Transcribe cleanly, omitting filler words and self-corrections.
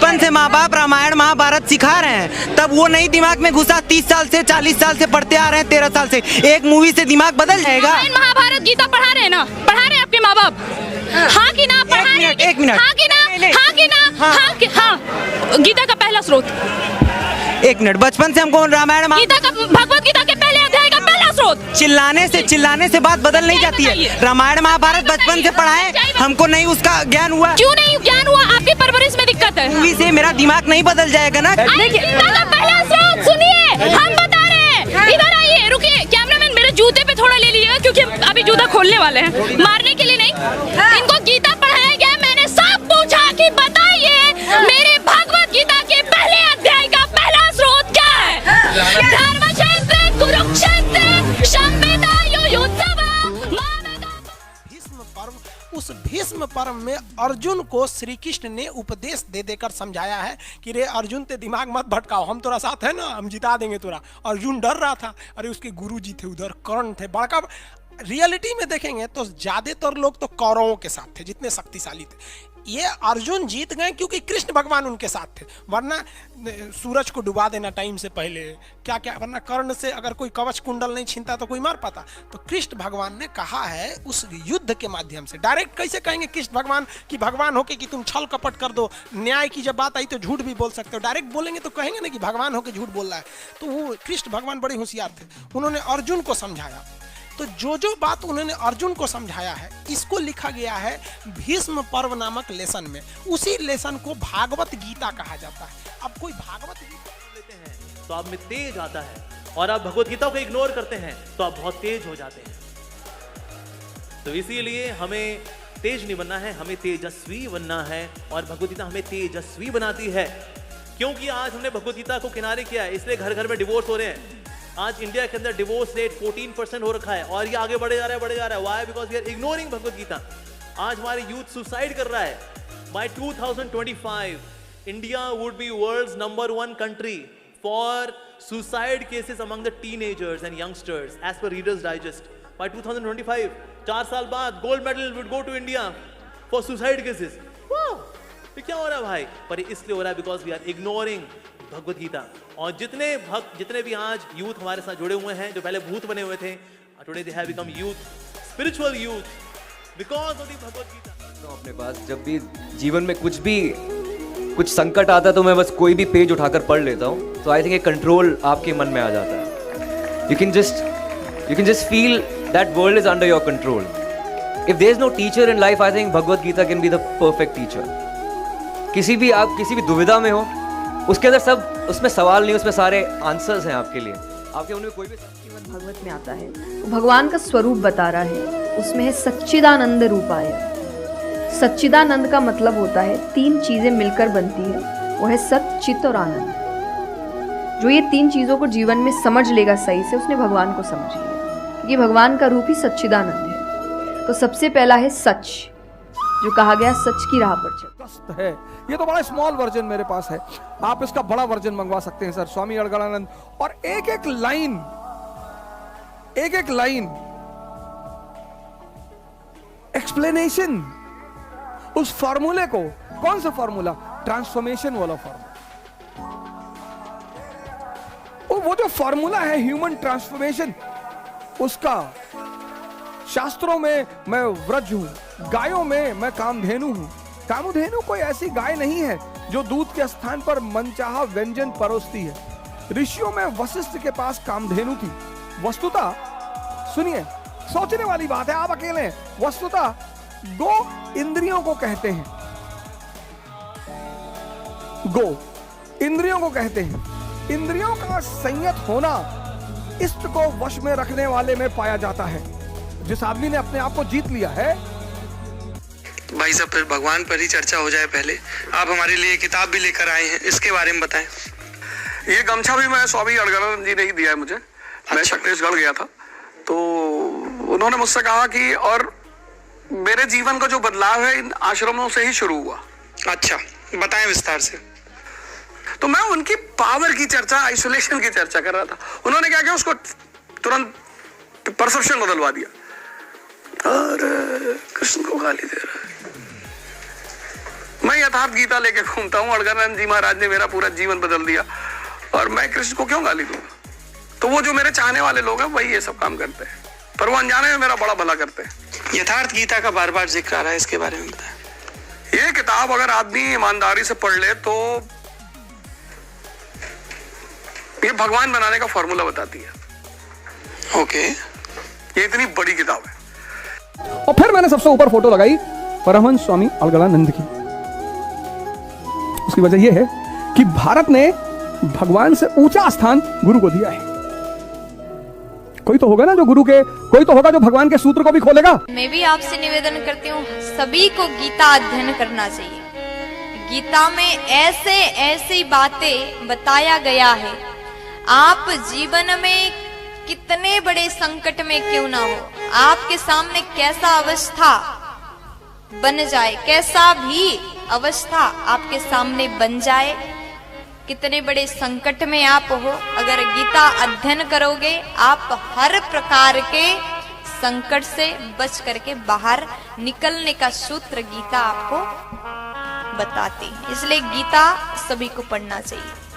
बचपन से माँ बाप रामायण महाभारत सिखा रहे हैं, तब वो नहीं दिमाग में घुसा। 30 साल से 40 साल से पढ़ते आ रहे हैं, 13 साल से, एक मूवी से दिमाग बदल जाएगा। रामायण महाभारत गीता पढ़ा रहे हैं ना, पढ़ा रहे हैं आपके माँ बाप? हाँ कि ना? पढ़ा रहे हैं? एक मिनट हाँ कि ना? हाँ कि ना? हाँ। गीता का पहला स्रोत, एक मिनट, बचपन से हमको रामायण गीता का, भगवत गीता के पहले अध्याय का पहला स्रोत। चिल्लाने से बात बदल नहीं जाती है। रामायण महाभारत बचपन से पढ़ाए, हमको नहीं उसका ज्ञान हुआ। क्यों नहीं ज्ञान हुआ? आपकी परवरिश में दिक्कत है। मूवी से मेरा दिमाग नहीं बदल जाएगा ना। गीता का पहला स्रोत सुनिए, हम बता रहे हैं। इधर आइए, रुकिए कैमरामैन, मेरे जूते पे थोड़ा ले लीजिएगा क्योंकि अभी जूता खोलने वाले हैं, मारने के लिए नहीं। इनको गीता पढ़ाया गया, मैंने सब पूछा कि बताइए मेरे भगवत गीता के पहले अध्याय का पहला स्रोत क्या है? धर्मक्षेत्र, कुरुक्षेत्र, संवेदा युयुत्सव। भीष्म पर्व, उस भीष्म पर्व में अर्जुन को श्री कृष्ण ने उपदेश दे देकर समझाया है कि रे अर्जुन ते दिमाग मत भटकाओ, हम तोरा साथ है ना, हम जिता देंगे तोरा। अर्जुन डर रहा था, अरे उसके गुरु जी थे उधर, कर्ण थे, बड़का। रियलिटी में देखेंगे तो ज्यादातर लोग तो कौरवों के साथ थे, जितने शक्तिशाली थे। ये अर्जुन जीत गए क्योंकि कृष्ण भगवान उनके साथ थे, वरना सूरज को डुबा देना टाइम से पहले, क्या क्या, वरना कर्ण से अगर कोई कवच कुंडल नहीं छीनता तो कोई मार पाता। तो कृष्ण भगवान ने कहा है उस युद्ध के माध्यम से। डायरेक्ट कैसे कहेंगे कृष्ण भगवान कि भगवान होके कि तुम छल कपट कर दो, न्याय की जब बात आई तो झूठ भी बोल सकते हो। डायरेक्ट बोलेंगे तो कहेंगे ना कि भगवान होके झूठ बोल रहा है। तो वो कृष्ण भगवान बड़े होशियार थे, उन्होंने अर्जुन को समझाया। तो जो बात उन्होंने अर्जुन को समझाया है, इसको लिखा गया है भीष्म पर्व नामक लेसन में। उसी लेसन को भागवत गीता कहा जाता है। अब कोई भागवत गीता लेते हैं तो आप में तेज आता है, और आप भगवत गीता को इग्नोर करते हैं तो आप बहुत तेज हो जाते हैं। तो इसीलिए हमें तेज नहीं बनना है, हमें तेजस्वी बनना है, और भगवत गीता हमें तेजस्वी बनाती है। क्योंकि आज हमने भगवत गीता को किनारे किया है, इसलिए घर घर में डिवोर्स हो रहे हैं। आज इंडिया के अंदर डिवोर्स रेट 14% हो रखा है, और ये आगे बढ़े जा रहा है। Why? Because we are ignoring Bhagavad Gita. आज हमारे यूथ सुसाइड कर रहा है। By 2025 India would be world's number 1 country for suicide cases among the teenagers and youngsters as per Reader's Digest. By 2025, 4 साल बाद, gold medal would go to India for suicide cases. ये क्या हो रहा है भाई? पर इसलिए हो रहा है because we are ignoring Bhagavad Gita. और जितने भक्त, जितने भी आज यूथ हमारे साथ जुड़े हुए हैं, जो पहले भूत बने हुए थे, today they have become youth, spiritual youth, because of the Bhagavad Gita. अपने पास जब भी जीवन में कुछ संकट आता है तो मैं बस कोई भी पेज उठाकर पढ़ लेता हूँ। तो आई थिंक एक कंट्रोल आपके मन में आ जाता है। You can just feel that world is under your control. If there is no teacher in life, I think Bhagavad Gita can be the perfect teacher. आप किसी भी दुविधा में हो, उसके अंदर सब, उसमें सवाल नहीं, उसमें सारे आंसर्स हैं आपके लिए। आपके उनमें कोई भी श्रीमद् भागवत में आता है तो भगवान का स्वरूप बता रहा है, उसमें है सच्चिदानंद रूपाय। सच्चिदानंद का मतलब होता है 3 चीजें मिलकर बनती है, वो है सत, चित और आनंद। जो ये 3 चीजों को जीवन में समझ लेगा सही से, उसने भगवान को समझ लिया, क्योंकि भगवान का रूप ही सच्चिदानंद है। तो सबसे पहला है सच, जो कहा गया सच की राह पर चल। है ये तो बड़ा स्मॉल वर्जन मेरे पास है, आप इसका बड़ा वर्जन मंगवा सकते हैं सर, स्वामी अड़गड़ानंद। और एक एक लाइन एक्सप्लेनेशन उस फॉर्मूले को। कौन सा फॉर्मूला? ट्रांसफॉर्मेशन वाला फॉर्मूला। वो जो फॉर्मूला है ह्यूमन ट्रांसफॉर्मेशन, उसका शास्त्रों में मैं व्रज हूं, गायों में मैं कामधेनु हूं। कामधेनु कोई ऐसी गाय नहीं है जो दूध के स्थान पर मनचाहा व्यंजन परोसती है। ऋषियों में वशिष्ठ के पास कामधेनु थी। वस्तुतः सुनिए, सोचने वाली बात है, आप अकेले हैं। वस्तुतः गो इंद्रियों को कहते हैं, गो इंद्रियों को कहते हैं। इंद्रियों का संयत होना इष्ट को वश में रखने वाले में पाया जाता है। जिस आदमी ने अपने आप को जीत लिया है। भाई साहब, फिर भगवान पर ही चर्चा हो जाए। पहले आप हमारे लिए किताब भी लेकर आए हैं, इसके बारे में बताएं। ये गमछा भी मैं स्वामी अड़गड़ानंद जी ने ही दिया है मुझे। मैं छत्तीसगढ़ गया था तो उन्होंने मुझसे कहा कि, और मेरे जीवन का जो बदलाव है इन आश्रमों से ही शुरू हुआ। अच्छा, बताएं विस्तार से। तो मैं उनकी पावर की चर्चा, आइसोलेशन की चर्चा कर रहा था। उन्होंने क्या किया, उसको तुरंत परसेप्शन बदलवा दिया और कृष्ण को गाली दे रहा है। मैं यथार्थ गीता लेके घूमता हूँ। अड़गड़ानंद जी महाराज ने मेरा पूरा जीवन बदल दिया, और मैं कृष्ण को क्यों गाली दूंगा? तो वो जो मेरे चाहने वाले लोग हैं वही ये सब काम करते हैं, पर वो अनजाने में मेरा बड़ा भला करते हैं। यथार्थ गीता का बार बार जिक्र आ रहा है, इसके बारे में बताएं। ये किताब अगर आदमी ईमानदारी से पढ़ ले तो ये भगवान बनाने का फॉर्मूला बताती है। ओके, ये इतनी बड़ी किताब है। और फिर मैंने सबसे ऊपर फोटो लगाई परमहंस स्वामी अलगड़ानंद की। उसकी वजह यह है कि भारत ने भगवान से ऊंचा स्थान गुरु को दिया है। कोई तो होगा ना जो गुरु के, कोई तो होगा जो भगवान के सूत्र को भी खोलेगा। मैं भी आपसे निवेदन करती हूँ, सभी को गीता अध्ययन करना चाहिए। गीता में ऐसे ऐसी बातें बताया गया है, आप जीवन में कितने बड़े संकट में क्यों ना हो, आपके सामने कैसा अवस्था बन जाए, कैसा भी अवस्था आपके सामने बन जाए, कितने बड़े संकट में आप हो, अगर गीता अध्ययन करोगे आप हर प्रकार के संकट से बच करके बाहर निकलने का सूत्र गीता आपको बताती है। इसलिए गीता सभी को पढ़ना चाहिए।